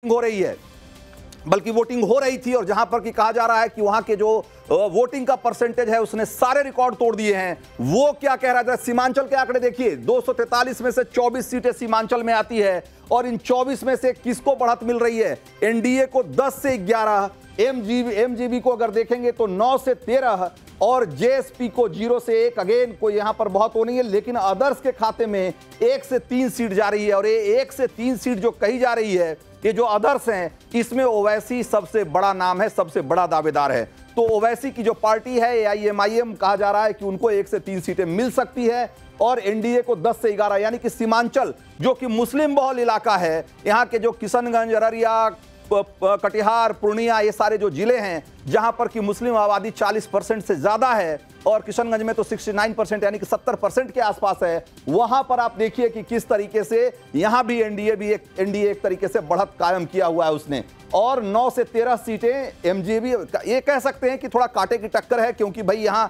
हो रही है, बल्कि वोटिंग हो रही थी और जहां पर कि कहा जा रहा है कि वहां के जो वोटिंग का परसेंटेज है उसने सारे रिकॉर्ड तोड़ दिए हैं। वो क्या कह रहा था, सीमांचल के आंकड़े देखिए, 243 में से 24 सीटें सीमांचल में आती है और इन 24 में से किसको बढ़त मिल रही है? एनडीए को 10 से 11, एमजीबी को अगर देखेंगे तो 9 से 13 और जेएसपी को 0 से 1। अगेन कोई यहां पर बहुत हो नहीं है, लेकिन अदर्स के खाते में 1 से 3 सीट जा रही है और ये 1 से 3 सीट जो कही जा रही है, ये जो अदर्स हैं, इसमें ओवैसी सबसे बड़ा नाम है, सबसे बड़ा दावेदार है। तो ओवैसी की जो पार्टी है एआईएमआईएम, कहा जा रहा है कि उनको 1 से 3 सीटें मिल सकती है और एनडीए को 10 से 11, यानी कि सीमांचल जो कि मुस्लिम बहुल इलाका है, यहाँ के जो किशनगंज, अररिया, कटिहार, पूर्णिया, ये सारे जो जिले हैं जहां पर कि मुस्लिम आबादी 40% से ज्यादा है और किशनगंज में तो 69% यानी कि 70% के आसपास है, वहां पर आप देखिए कि किस तरीके से यहां भी एनडीए एक तरीके से बढ़त कायम किया हुआ है उसने। और 9 से 13 सीटें एमजीबी, ये कह सकते हैं कि थोड़ा कांटे की टक्कर है, क्योंकि भाई यहां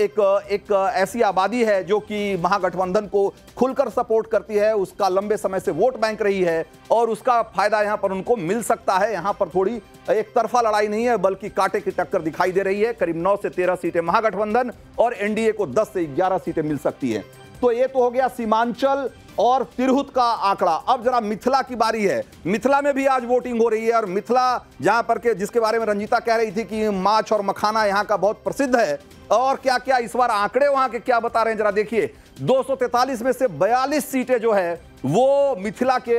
एक ऐसी आबादी है जो कि महागठबंधन को खुलकर सपोर्ट करती है, उसका लंबे समय से वोट बैंक रही है और उसका फायदा यहां पर उनको मिल सकता है। यहां पर थोड़ी एक तरफा लड़ाई नहीं है, बल्कि कांटे की टक्कर दिखाई दे रही है। करीब 9 से 13 सीटें महागठबंधन और एनडीए को 10 से 11 सीटें मिल सकती हैं। तो ये तो हो गया सीमांचल और तिरहुत का आंकड़ा। अब जरा मिथिला की बारी है। मिथिला में भी आज वोटिंग हो रही है और मिथिला जहां पर के जिसके बारे में रंजीता कह रही थी कि माछ और मखाना यहां का बहुत प्रसिद्ध है, और क्या क्या इस बार आंकड़े वहां के क्या बता रहे हैं जरा देखिए। 243 में से 42 सीटें जो है वो मिथिला के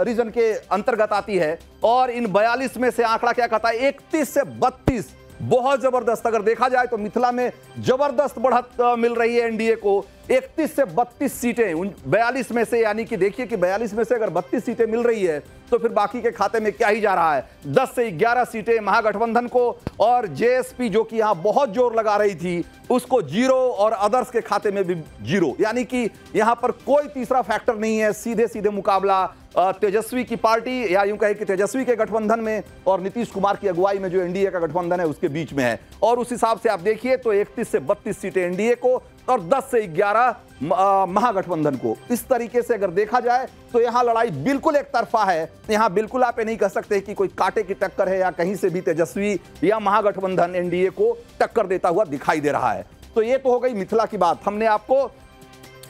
रीजन के अंतर्गत आती है और इन 42 में से आंकड़ा क्या कहता है, 31 से 32, बहुत जबरदस्त। अगर देखा जाए तो मिथिला में जबरदस्त बढ़त मिल रही है एनडीए को, 31 से 32 सीटें 42 में से, यानी कि देखिए कि 42 में से अगर 32 सीटें मिल रही है तो फिर बाकी के खाते में क्या ही जा रहा है। 10 से 11 सीटें महागठबंधन को और जेएसपी जो कि यहां बहुत जोर लगा रही थी उसको 0 और अदर्स के खाते में भी 0, यानी कि यहां पर कोई तीसरा फैक्टर नहीं है। सीधे सीधे मुकाबला तेजस्वी की पार्टी, या यूं कहे कि तेजस्वी के गठबंधन में और नीतीश कुमार की अगुवाई में जो एनडीए का गठबंधन है उसके बीच में है। और उस हिसाब से आप देखिए तो 31 से 32 सीटें एनडीए को और 10 से 11 महागठबंधन को। इस तरीके से अगर देखा जाए तो यहां लड़ाई बिल्कुल एक तरफा है। यहां बिल्कुल आप ये नहीं कह सकते कि कोई कांटे की टक्कर है या कहीं से भी तेजस्वी या महागठबंधन एनडीए को टक्कर देता हुआ दिखाई दे रहा है। तो ये तो हो गई मिथिला की बात। हमने आपको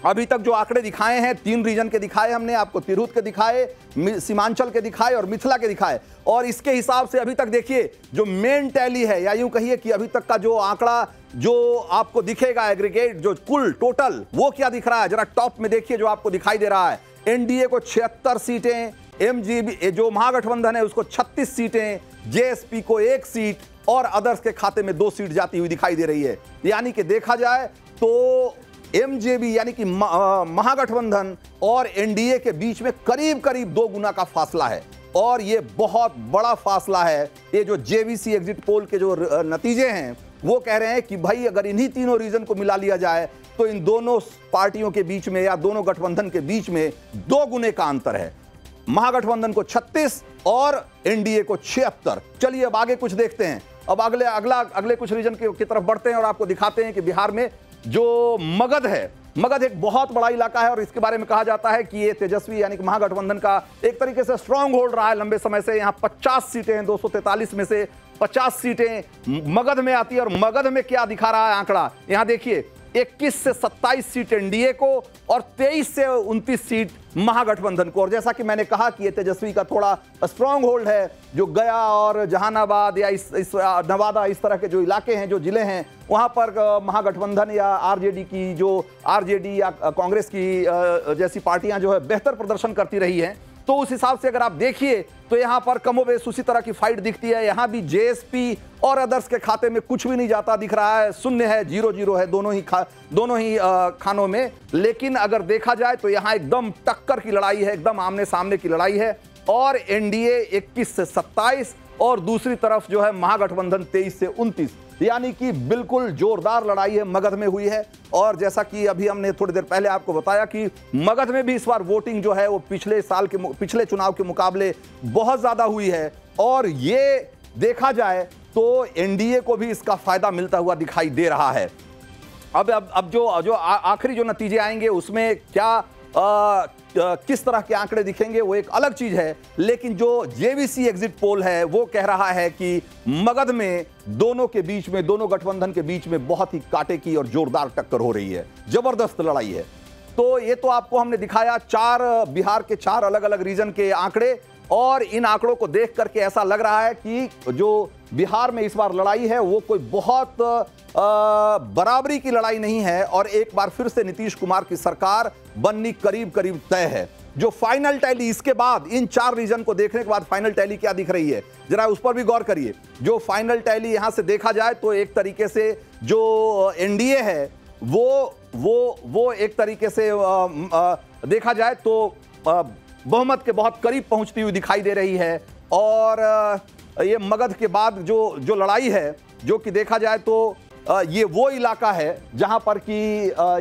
अभी तक जो आंकड़े दिखाए हैं, 3 रीजन के दिखाए, हमने आपको तिरहुत के दिखाए, सीमांचल के दिखाए और मिथिला के दिखाए। और इसके हिसाब से अभी तक देखिए जो मेन टैली है, या यूं कहिए कि अभी तक का जो आंकड़ा जो आपको दिखेगा एग्रीगेट, जो कुल टोटल, वो क्या दिख रहा है जरा टॉप में देखिए जो आपको दिखाई दे रहा है। एनडीए को 76 सीटें, एमजीबी जो महागठबंधन है उसको 36 सीटें, जेएसपी को 1 सीट और अदर्स के खाते में 2 सीट जाती हुई दिखाई दे रही है। यानी कि देखा जाए तो एमजेबी यानी कि महागठबंधन और एनडीए के बीच में करीब करीब 2 गुना का फासला है और ये बहुत बड़ा फासला है। ये जो जेवीसी एग्जिट पोल के जो नतीजे हैं वो कह रहे हैं कि भाई अगर इन्हीं तीनों रीजन को मिला लिया जाए तो इन दोनों पार्टियों के बीच में या दोनों गठबंधन के बीच में 2 गुने का अंतर है। महागठबंधन को 36 और एनडीए को 76। चलिए अब आगे कुछ देखते हैं। अब अगले कुछ रीजन की तरफ बढ़ते हैं और आपको दिखाते हैं कि बिहार में जो मगध है, मगध एक बहुत बड़ा इलाका है और इसके बारे में कहा जाता है कि ये तेजस्वी यानी कि महागठबंधन का एक तरीके से स्ट्रांग होल्ड रहा है लंबे समय से। यहाँ 50 सीटें हैं, 243 में से 50 सीटें मगध में आती है। और मगध में क्या दिखा रहा है आंकड़ा, यहाँ देखिए 21 से 27 सीट एनडीए को और 23 से 29 सीट महागठबंधन को। और जैसा कि मैंने कहा कि ये तेजस्वी का थोड़ा स्ट्रांग होल्ड है, जो गया और जहानाबाद या इस नवादा, इस तरह के जो इलाके हैं, जो जिले हैं, वहां पर महागठबंधन या आरजेडी या कांग्रेस की जैसी पार्टियां जो है बेहतर प्रदर्शन करती रही हैं। तो उस हिसाब से अगर आप देखिए तो यहां पर कमोबेश उसी तरह की फाइट दिखती है। यहां भी जेएसपी और अदर्स के खाते में कुछ भी नहीं जाता दिख रहा है, शून्य है, 0-0 है दोनों ही खानों में। लेकिन अगर देखा जाए तो यहां एकदम टक्कर की लड़ाई है, एकदम आमने सामने की लड़ाई है। और एनडीए 21 से 27 और दूसरी तरफ जो है महागठबंधन 23 से 29, यानी कि बिल्कुल जोरदार लड़ाई है मगध में हुई है। और जैसा कि अभी हमने थोड़ी देर पहले आपको बताया कि मगध में भी इस बार वोटिंग जो है वो पिछले चुनाव के मुकाबले बहुत ज्यादा हुई है और ये देखा जाए तो एनडीए को भी इसका फायदा मिलता हुआ दिखाई दे रहा है। अब जो आखिरी जो नतीजे आएंगे उसमें क्या किस तरह के आंकड़े दिखेंगे वो एक अलग चीज है, लेकिन जो जेवीसी एग्जिट पोल है वो कह रहा है कि मगध में दोनों के बीच में, दोनों गठबंधन के बीच में बहुत ही कांटे की और जोरदार टक्कर हो रही है, जबरदस्त लड़ाई है। तो ये तो आपको हमने दिखाया बिहार के 4 अलग अलग रीजन के आंकड़े, और इन आंकड़ों को देख करके ऐसा लग रहा है कि जो बिहार में इस बार लड़ाई है वो कोई बहुत बराबरी की लड़ाई नहीं है, और एक बार फिर से नीतीश कुमार की सरकार बननी करीब करीब तय है। जो फाइनल टैली इसके बाद, इन 4 रीजन को देखने के बाद फाइनल टैली क्या दिख रही है, जरा उस पर भी गौर करिए। जो फाइनल टैली यहां से देखा जाए तो एक तरीके से जो एनडीए है वो एक तरीके से देखा जाए तो बहुमत के बहुत करीब पहुंचती हुई दिखाई दे रही है। और ये मगध के बाद जो लड़ाई है, जो कि देखा जाए तो ये वो इलाका है जहां पर कि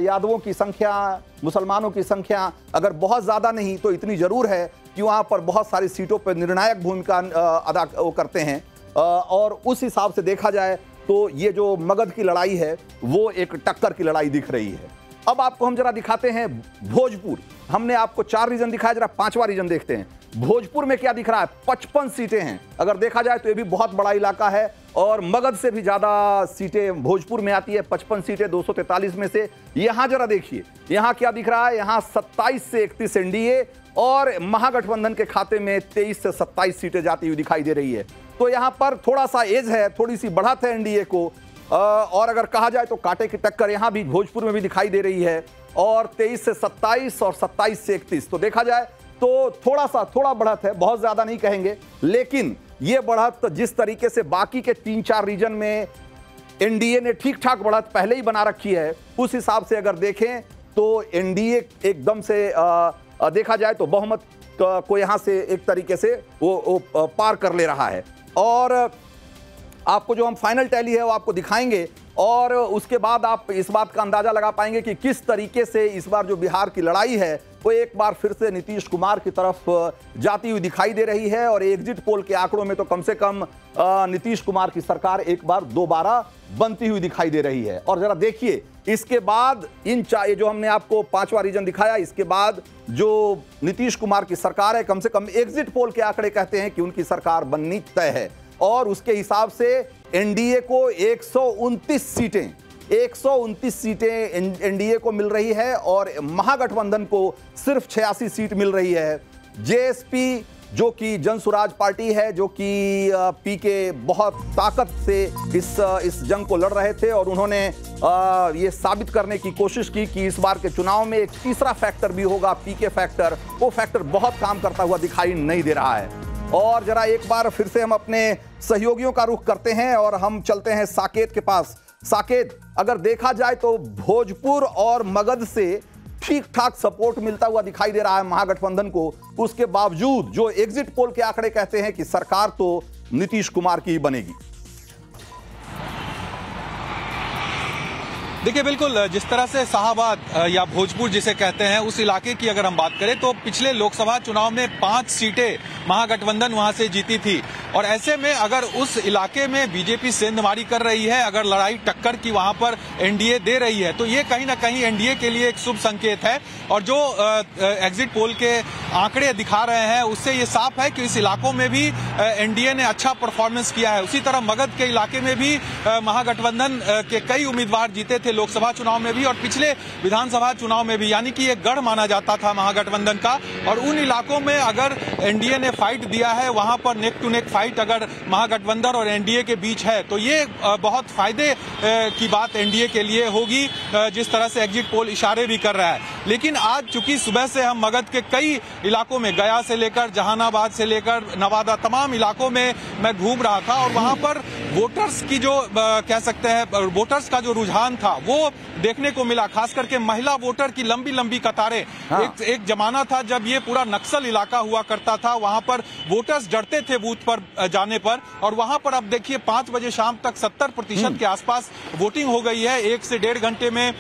यादवों की संख्या, मुसलमानों की संख्या अगर बहुत ज़्यादा नहीं तो इतनी ज़रूर है कि वहां पर बहुत सारी सीटों पर निर्णायक भूमिका अदा करते हैं। और उस हिसाब से देखा जाए तो ये जो मगध की लड़ाई है वो एक टक्कर की लड़ाई दिख रही है। अब आपको हम जरा दिखाते हैं भोजपुर। हमने आपको 4 रीजन दिखाया, जरा 5वां रीजन देखते हैं। भोजपुर में क्या दिख रहा है? 55 सीटें हैं। अगर देखा जाए तो ये भी बहुत बड़ा इलाका है, और मगध से भी ज्यादा सीटें भोजपुर में आती है, 55 सीटें 243 में से। यहां जरा देखिए, यहां क्या दिख रहा है? यहां 27 से 31 एनडीए, और महागठबंधन के खाते में 23 से 27 सीटें जाती हुई दिखाई दे रही है। तो यहां पर थोड़ा सा एज है, थोड़ी सी बढ़त है एनडीए को। और अगर कहा जाए तो कांटे की टक्कर यहां भी भोजपुर में भी दिखाई दे रही है, और 23 से 27 और 27 से 31। तो देखा जाए तो थोड़ा बढ़त है, बहुत ज्यादा नहीं कहेंगे, लेकिन यह बढ़त जिस तरीके से बाकी के 3-4 रीजन में एनडीए ने ठीक ठाक बढ़त पहले ही बना रखी है, उस हिसाब से अगर देखें तो एनडीए एकदम से देखा जाए तो बहुमत को यहां से एक तरीके से वो पार कर ले रहा है। और आपको जो हम फाइनल टैली है वो आपको दिखाएंगे, और उसके बाद आप इस बात का अंदाजा लगा पाएंगे कि किस तरीके से इस बार जो बिहार की लड़ाई है वो एक बार फिर से नीतीश कुमार की तरफ जाती हुई दिखाई दे रही है। और एग्जिट पोल के आंकड़ों में तो कम से कम नीतीश कुमार की सरकार एक बार दोबारा बनती हुई दिखाई दे रही है। और जरा देखिए इसके बाद ये जो हमने आपको 5वां रीजन दिखाया, इसके बाद जो नीतीश कुमार की सरकार है, कम से कम एग्जिट पोल के आंकड़े कहते हैं कि उनकी सरकार बननी तय है। और उसके हिसाब से एनडीए को 129 सीटें एनडीए को मिल रही है, और महागठबंधन को सिर्फ 86 सीट मिल रही है। जेएसपी जो कि जन सुराज पार्टी है, जो कि पीके बहुत ताकत से इस जंग को लड़ रहे थे, और उन्होंने ये साबित करने की कोशिश की कि इस बार के चुनाव में एक तीसरा फैक्टर भी होगा, पीके फैक्टर। वो फैक्टर बहुत काम करता हुआ दिखाई नहीं दे रहा है। और जरा एक बार फिर से हम अपने सहयोगियों का रुख करते हैं और हम चलते हैं साकेत के पास। साकेत, अगर देखा जाए तो भोजपुर और मगध से ठीक ठाक सपोर्ट मिलता हुआ दिखाई दे रहा है महागठबंधन को, उसके बावजूद जो एग्जिट पोल के आंकड़े कहते हैं कि सरकार तो नीतीश कुमार की ही बनेगी। देखिए, बिल्कुल जिस तरह से शाहाबाद या भोजपुर जिसे कहते हैं उस इलाके की अगर हम बात करें तो पिछले लोकसभा चुनाव में 5 सीटें महागठबंधन वहां से जीती थी, और ऐसे में अगर उस इलाके में बीजेपी सेंधमारी कर रही है, अगर लड़ाई टक्कर की वहां पर एनडीए दे रही है, तो ये कहीं ना कहीं एनडीए के लिए एक शुभ संकेत है। और जो एग्जिट पोल के आंकड़े दिखा रहे हैं उससे ये साफ है कि इस इलाकों में भी एनडीए ने अच्छा परफॉर्मेंस किया है। उसी तरह मगध के इलाके में भी महागठबंधन के कई उम्मीदवार जीते थे लोकसभा चुनाव में भी और पिछले विधानसभा चुनाव में भी, यानी कि एक गढ़ माना जाता था महागठबंधन का। और उन इलाकों में अगर एनडीए ने फाइट दिया है, वहां पर नेक टू नेक फाइट अगर महागठबंधन और एनडीए के बीच है, तो ये बहुत फायदे की बात एनडीए के लिए होगी, जिस तरह से एग्जिट पोल इशारे भी कर रहा है। लेकिन आज चूंकि सुबह से हम मगध के कई इलाकों में, गया से लेकर जहानाबाद से लेकर नवादा, तमाम इलाकों में मैं घूम रहा था, और वहां पर वोटर्स की जो कह सकते हैं वोटर्स का जो रुझान था वो देखने को मिला, खास करके महिला वोटर की लंबी लंबी कतारें। हाँ। एक जमाना था जब ये पूरा नक्सल इलाका हुआ करता था, वहां पर वोटर्स डरते थे बूथ पर जाने पर, और वहां पर अब देखिए 5 बजे शाम तक 70% के आसपास वोटिंग हो गई है, 1 से 1.5 घंटे में,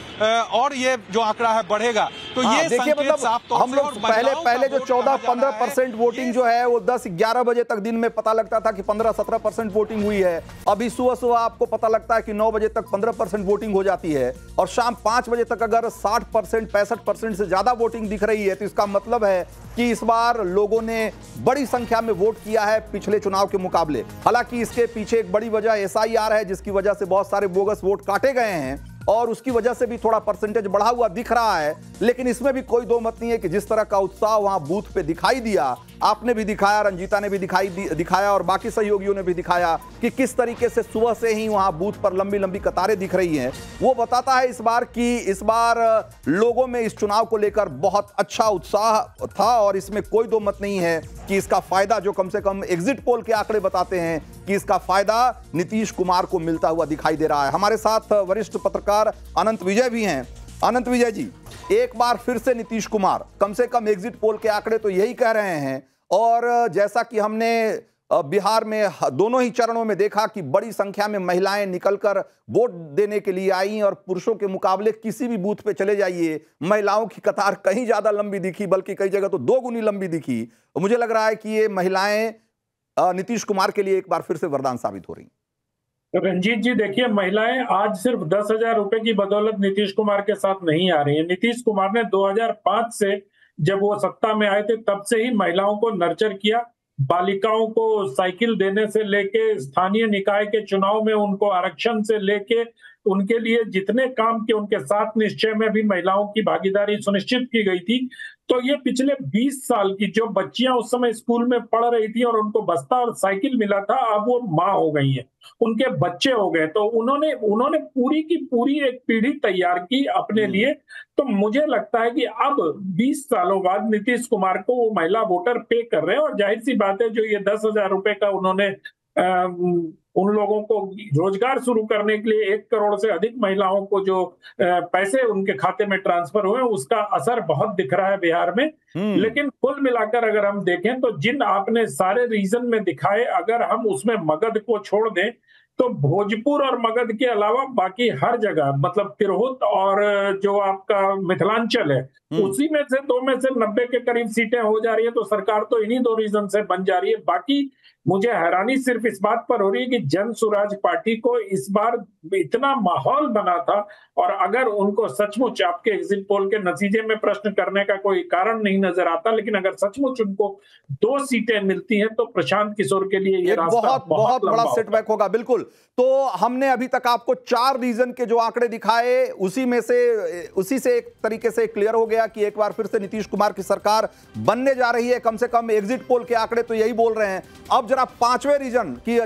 और ये जो आंकड़ा है बढ़ेगा। तो ये देखिए, संकेत साफ तौर हम से, लोग और महिलाओं का पहले जो वोट कहा जा रहा 14-15% वोटिंग जो है वो 10-11 बजे तक दिन में पता लगता था कि 15-17% वोटिंग हुई है। अभी सुबह सुबह आपको पता लगता है कि 9 बजे तक 15% वोटिंग हो जाती है, और शाम 5 बजे तक अगर 60%, 65% से ज्यादा वोटिंग दिख रही है, तो इसका मतलब है कि इस बार लोगों ने बड़ी संख्या में वोट किया है पिछले चुनाव के मुकाबले। हालांकि इसके पीछे एक बड़ी वजह SIR है, जिसकी वजह से बहुत सारे बोगस वोट काटे गए हैं और उसकी वजह से भी थोड़ा परसेंटेज बढ़ा हुआ दिख रहा है। लेकिन इसमें भी कोई दो मत नहीं है कि जिस तरह का उत्साह वहां बूथ पे दिखाई दिया, आपने भी दिखाया, रंजीता ने भी दिखाया और बाकी सहयोगियों ने भी दिखाया कि किस तरीके से सुबह से ही वहां बूथ पर लंबी लंबी कतारें दिख रही हैं। वो बताता है इस बार लोगों में इस चुनाव को लेकर बहुत अच्छा उत्साह था, और इसमें कोई दो मत नहीं है कि इसका फायदा, जो कम से कम एग्जिट पोल के आंकड़े बताते हैं कि इसका फायदा नीतीश कुमार को मिलता हुआ दिखाई दे रहा है। हमारे साथ वरिष्ठ पत्रकार अनंत विजय भी हैं। अनंत विजय जी, एक बार फिर से नीतीश कुमार, कम से कम एग्जिट पोल के आंकड़े तो यही कह रहे हैं, और जैसा कि हमने बिहार में दोनों ही चरणों में देखा कि बड़ी संख्या में महिलाएं निकलकर वोट देने के लिए आई, और पुरुषों के मुकाबले किसी भी बूथ पे चले जाइए, महिलाओं की कतार कहीं ज्यादा लंबी दिखी, बल्कि कई जगह तो 2 गुनी लंबी दिखी। मुझे लग रहा है कि ये महिलाएं नीतीश कुमार के लिए एक बार फिर से वरदान साबित हो रही। रंजीत जी, देखिए, महिलाएं आज सिर्फ 10,000 रुपए की बदौलत नीतीश कुमार के साथ नहीं आ रही है। नीतीश कुमार ने 2005 से, जब वो सत्ता में आए थे, तब से ही महिलाओं को नर्चर किया। बालिकाओं को साइकिल देने से लेके, स्थानीय निकाय के चुनाव में उनको आरक्षण से लेके, उनके लिए जितने काम किए, उनके साथ निश्चय में भी महिलाओं की भागीदारी सुनिश्चित की गई थी। तो ये पिछले 20 साल की जो बच्चियां उस समय स्कूल में पढ़ रही थी और उनको बस्ता और साइकिल मिला था, अब वो माँ हो गई है, उनके बच्चे हो गए। तो उन्होंने पूरी की पूरी एक पीढ़ी तैयार की अपने लिए। तो मुझे लगता है कि अब 20 सालों बाद नीतीश कुमार को वो महिला वोटर पे कर रहे हैं, और जाहिर सी बात है, जो ये 10,000 रुपए का उन्होंने उन लोगों को रोजगार शुरू करने के लिए 1 करोड़ से अधिक महिलाओं को जो पैसे उनके खाते में ट्रांसफर हुए, उसका असर बहुत दिख रहा है बिहार में। लेकिन कुल मिलाकर अगर हम देखें तो जिन आपने सारे रीजन में दिखाए, अगर हम उसमें मगध को छोड़ दें, तो भोजपुर और मगध के अलावा बाकी हर जगह, मतलब तिरहुत और जो आपका मिथिलांचल है, उसी में से 2 में से 90 के करीब सीटें हो जा रही है। तो सरकार तो इन्हीं 2 रीजन से बन जा रही है। बाकी मुझे हैरानी सिर्फ इस बात पर हो रही है कि जन सुराज पार्टी को इस बार इतना माहौल बना था, और अगर उनको सचमुच, आपके एग्जिट पोल के नतीजे में प्रश्न करने का कोई कारण नहीं नजर आता, लेकिन अगर सचमुच उनको 2 सीटें मिलती हैं, तो प्रशांत किशोर के लिए ये रास्ता बहुत बड़ा सेटबैक होगा। बिल्कुल। तो हमने अभी तक आपको 4 रीजन के जो आंकड़े दिखाए, उसी से एक तरीके से क्लियर हो गया कि एक बार फिर से नीतीश कुमार की सरकार बनने जा रही है। कम से कम एग्जिट पोल के आंकड़े तो यही बोल रहे हैं। अब जरा 5वें रीजन की